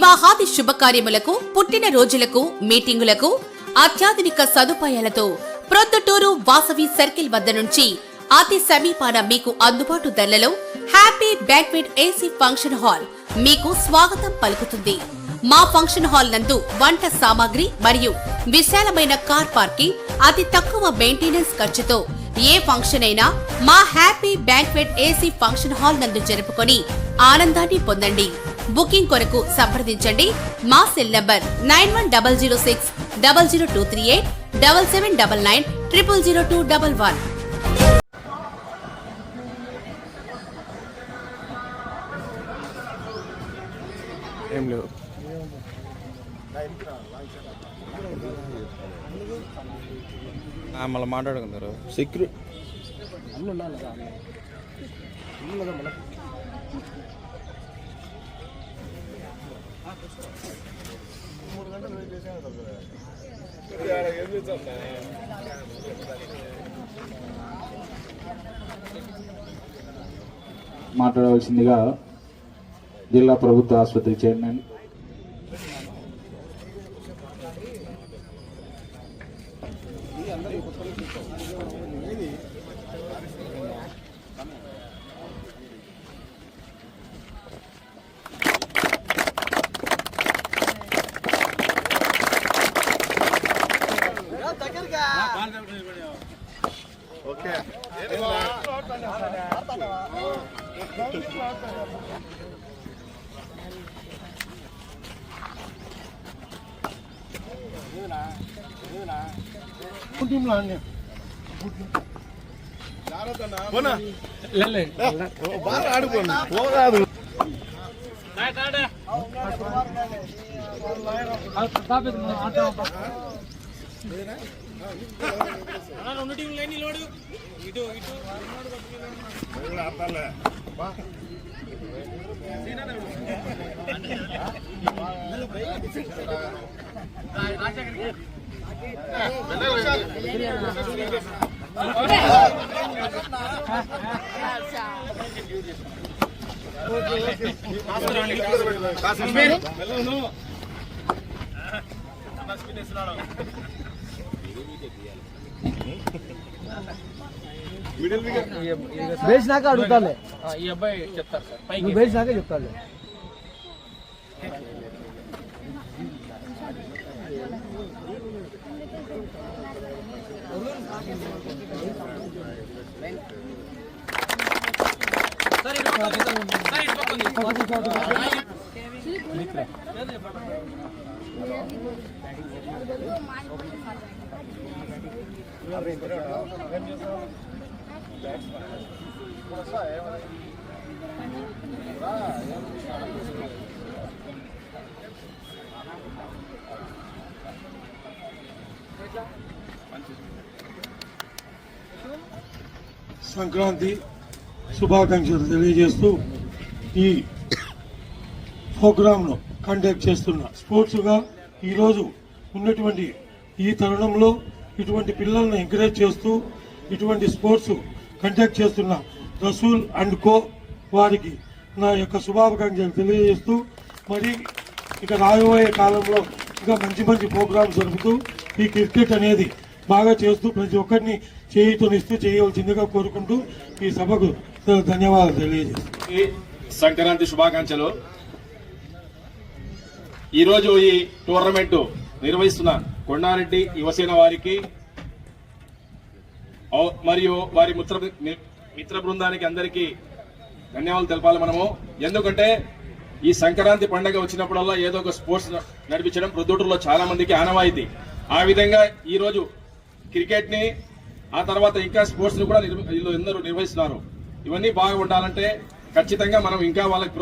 వివాహాది శుభకార్యములకు, పుట్టిన రోజులకు, మీటింగులకు అత్యాధునిక సదుపాయాలతో ప్రొద్దుటూరు వాసవి సర్కిల్ వద్ద నుంచి అతి సమీపాన మీకు అందుబాటు ధరలలో happy banquet AC function hall మీకు స్వాగతం పలుకుతుంది. మా ఫంక్షన్ హాల్ నందు వంట సామాగ్రి మరియు విశాలమైన కార్ పార్కింగ్, అతి తక్కువ మెయింటెనెన్స్ ఖర్చుతో ఏ ఫంక్షన్ అయినా మా happy banquet AC function hall నందు జరుపుకొని ఆనందాన్ని పొందండి. బుకింగ్ కొరకు సంప్రదించండి. మా సెల్ నంబర్ 9100600238 7799 000211. ఏం లేవు. మళ్ళీ మాట్లాడుకున్నారు సెక్యూరిటీ మాట్లాడవలసిందిగా జిల్లా ప్రభుత్వ ఆసుపత్రి చైర్మన్ వేసినాక అడుగుతాలే. ఈ అబ్బాయి చెప్తారు సార్, నువ్వు వేసినాక చెప్తాలే. సంక్రాంతి శుభాకాంక్షలు తెలియజేస్తూ ఈ ప్రోగ్రాంను కండక్ట్ చేస్తున్న స్పోర్ట్స్గా ఈరోజు ఉన్నటువంటి ఈ తరుణంలో ఇటువంటి పిల్లలను ఎంకరేజ్ చేస్తూ ఇటువంటి స్పోర్ట్స్ కండక్ట్ చేస్తున్న రసూల్ అండ్ కో వారికి నా యొక్క శుభాకాంక్షలు తెలియజేస్తూ మరి ఇక రాబోయే కాలంలో ఇంకా మంచి మంచి ప్రోగ్రామ్స్ జరుపుతూ ఈ క్రికెట్ అనేది బాగా చేస్తూ ప్రతి ఒక్కరిని చేయుతనిస్తూ చేయవలసిందిగా కోరుకుంటూ ఈ సభకు ధన్యవాదాలు తెలియజేస్తాను. సంక్రాంతి శుభాకాంక్షలు. ఈరోజు ఈ టోర్నమెంట్ నిర్వహిస్తున్న కొండారెడ్డి యువసేన వారికి మరియు వారి మిత్ర బృందానికి అందరికీ ధన్యవాదాలు తెలపాలి మనము. ఎందుకంటే ఈ సంక్రాంతి పండుగ వచ్చినప్పుడల్లా ఏదో ఒక స్పోర్ట్స్ నడిపించడం ప్రొద్దుటూరులో చాలా మందికి ఆనవాయితీ. ఆ విధంగా ఈరోజు క్రికెట్ ని, ఆ తర్వాత ఇంకా స్పోర్ట్స్ ని కూడా వీళ్ళు ఎందరూ నిర్వహిస్తున్నారు. ఇవన్నీ బాగా ఉండాలంటే ఖచ్చితంగా మనం ఇంకా వాళ్ళకి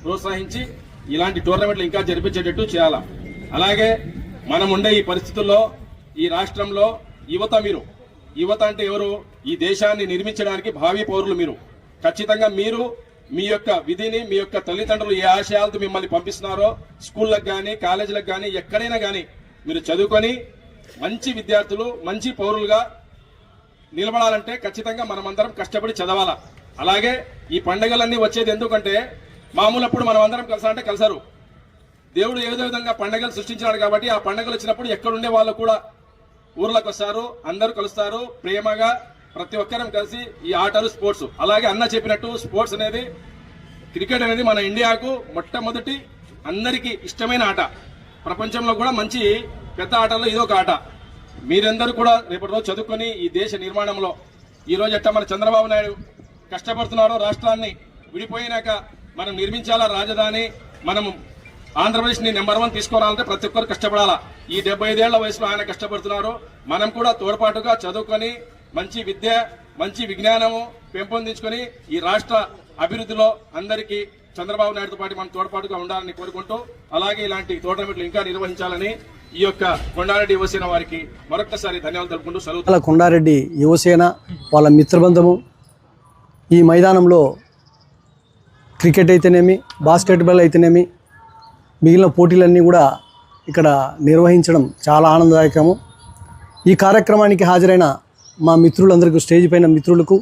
ప్రోత్సహించి ఇలాంటి టోర్నమెంట్లు ఇంకా జరిపించేటట్టు చేయాలా. అలాగే మనం ఉండే ఈ పరిస్థితుల్లో ఈ రాష్ట్రంలో యువత అంటే ఎవరు? ఈ దేశాన్ని నిర్మించడానికి భావి పౌరులు మీరు. ఖచ్చితంగా మీరు మీ యొక్క విధిని, మీ యొక్క తల్లిదండ్రులు ఏ ఆశయాలతో మిమ్మల్ని పంపిస్తున్నారో స్కూళ్ళకు కానీ కాలేజీలకు కానీ ఎక్కడైనా కానీ మీరు చదువుకొని మంచి విద్యార్థులు, మంచి పౌరులుగా నిలబడాలంటే ఖచ్చితంగా మనమందరం కష్టపడి చదవాలా. అలాగే ఈ పండుగలన్నీ వచ్చేది ఎందుకంటే మామూలప్పుడు మనం అందరం కలిసారంటే కలిసారు, దేవుడు ఏదో విధంగా పండుగలు సృష్టించినాడు కాబట్టి ఆ పండుగలు వచ్చినప్పుడు ఎక్కడుండే వాళ్ళు కూడా ఊర్లకు వస్తారు, అందరూ కలుస్తారు, ప్రేమగా ప్రతి ఒక్కరం కలిసి ఈ ఆటలు స్పోర్ట్స్. అలాగే అన్న చెప్పినట్టు స్పోర్ట్స్ అనేది, క్రికెట్ అనేది మన ఇండియాకు మొట్టమొదటి అందరికీ ఇష్టమైన ఆట. ప్రపంచంలో కూడా మంచి పెద్ద ఆటల్లో ఇదొక ఆట. మీరందరూ కూడా రేపటి రోజు చదువుకొని ఈ దేశ నిర్మాణంలో ఈ రోజు ఎట్లా మన చంద్రబాబు నాయుడు కష్టపడుతున్నారో, రాష్ట్రాన్ని విడిపోయినాక మనం నిర్మించాలా రాజధాని, మనం ఆంధ్రప్రదేశ్ ని నెంబర్ 1 తీసుకురావాలంటే ప్రతి ఒక్కరు కష్టపడాలా. ఈ 75 ఏళ్ల వయసులో ఆయన కష్టపడుతున్నారు. మనం కూడా తోడ్పాటుగా చదువుకొని మంచి విద్య, మంచి విజ్ఞానము పెంపొందించుకొని ఈ రాష్ట్ర అభివృద్ధిలో అందరికీ చంద్రబాబు నాయుడుతో పాటు మనం తోడ్పాటుగా ఉండాలని కోరుకుంటూ, అలాగే ఇలాంటి టోర్నమెంట్లు ఇంకా నిర్వహించాలని ఈ యొక్క కొండారెడ్డి యువసేన వారికి మరొకసారి ధన్యవాదాలు తెలుపుకుంటూ సెలవు. కొండారెడ్డి యువసేన వాళ్ళ మిత్రబృందము ఈ మైదానంలో క్రికెట్ అయితేనేమి, బాస్కెట్బాల్ అయితేనేమి, మిగిలిన పోటీలన్నీ కూడా ఇక్కడ నిర్వహించడం చాలా ఆనందదాయకము. ఈ కార్యక్రమానికి హాజరైన మా మిత్రులందరికీ, స్టేజ్ పైన మిత్రులకు,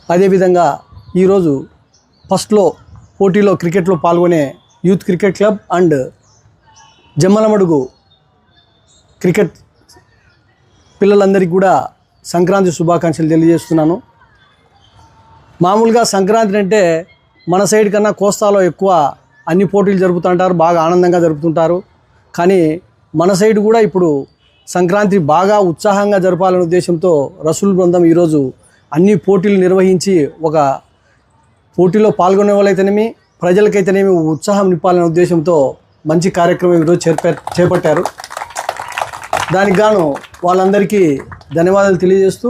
అదేవిధంగా ఈరోజు ఫస్ట్లో పోటీలో క్రికెట్లో పాల్గొనే youth cricket club and Jammalamadugu cricket పిల్లలందరికీ కూడా సంక్రాంతి శుభాకాంక్షలు తెలియజేస్తున్నాను. మామూలుగా సంక్రాంతి అంటే మన సైడ్ కన్నా కోస్తాలో ఎక్కువ అన్ని పోటీలు జరుపుతుంటారు, బాగా ఆనందంగా జరుపుతుంటారు. కానీ మన సైడ్ కూడా ఇప్పుడు సంక్రాంతి బాగా ఉత్సాహంగా జరపాలనే ఉద్దేశంతో రసూల్ బృందం ఈరోజు అన్ని పోటీలు నిర్వహించి ఒక పోటీలో పాల్గొనే వాళ్ళైతేనేమి, ప్రజలకైతేనేమి ఉత్సాహం నింపాలనే ఉద్దేశంతో మంచి కార్యక్రమం ఈరోజు చేపట్టారు. దానికి గాను వాళ్ళందరికీ ధన్యవాదాలు తెలియజేస్తూ,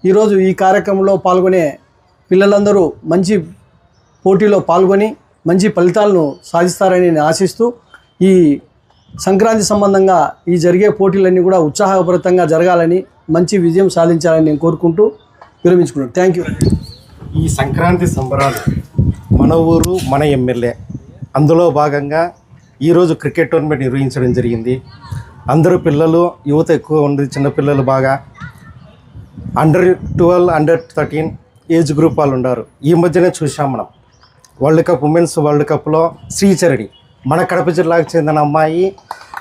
ఈరోజు ఈ కార్యక్రమంలో పాల్గొనే పిల్లలందరూ మంచి పోటీలో పాల్గొని మంచి ఫలితాలను సాధిస్తారని నేను ఆశిస్తూ, ఈ సంక్రాంతి సంబంధంగా ఈ జరిగే పోటీలన్నీ కూడా ఉత్సాహభరితంగా జరగాలని, మంచి విజయం సాధించాలని నేను కోరుకుంటూ విరమించుకున్నాను. Thank you. ఈ సంక్రాంతి సంబరాలు మన ఊరు మన ఎమ్మెల్యే, అందులో భాగంగా ఈరోజు క్రికెట్ టోర్నమెంట్ నిర్వహించడం జరిగింది. అందరూ పిల్లలు, యువత ఎక్కువ ఉంది, చిన్నపిల్లలు బాగా అండర్-12, అండర్-13 ఏజ్ గ్రూప్ వాళ్ళు ఉన్నారు. ఈ మధ్యనే చూసాం మనం వరల్డ్ కప్, ఉమెన్స్ వరల్డ్ కప్లో శ్రీచరణి, మన కడప జిల్లాకు చెందిన అమ్మాయి,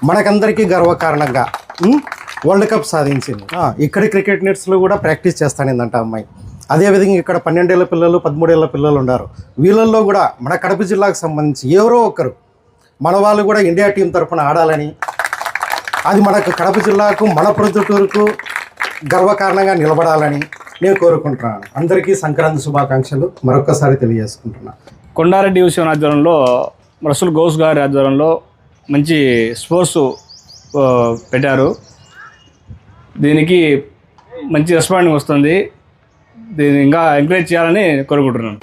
మనకందరికీ గర్వకారణంగా వరల్డ్ కప్ సాధించింది. ఇక్కడ క్రికెట్ నెట్స్లో కూడా ప్రాక్టీస్ చేస్తానిందంట అమ్మాయి. అదేవిధంగా ఇక్కడ 12 ఏళ్ల పిల్లలు, 13 ఏళ్ల పిల్లలు ఉన్నారు. వీళ్ళల్లో కూడా మన కడప జిల్లాకు సంబంధించి ఎవరో ఒకరు మన వాళ్ళు కూడా ఇండియా టీం తరఫున ఆడాలని, అది మనకు కడప జిల్లాకు, మన ప్రొద్దుటూరుకు గర్వకారణంగా నిలబడాలని నేను కోరుకుంటున్నాను. అందరికీ సంక్రాంతి శుభాకాంక్షలు మరొకసారి తెలియజేసుకుంటున్నాను. కొండారెడ్డి యువసేన ఆధ్వర్యంలో, రసూల్ గౌస్ గారి ఆధ్వర్యంలో మంచి స్పోర్ట్స్ పెట్టారు. దీనికి మంచి రెస్పాండింగ్ వస్తుంది. దీన్ని ఇంకా ఎంకరేజ్ చేయాలని కోరుకుంటున్నాను.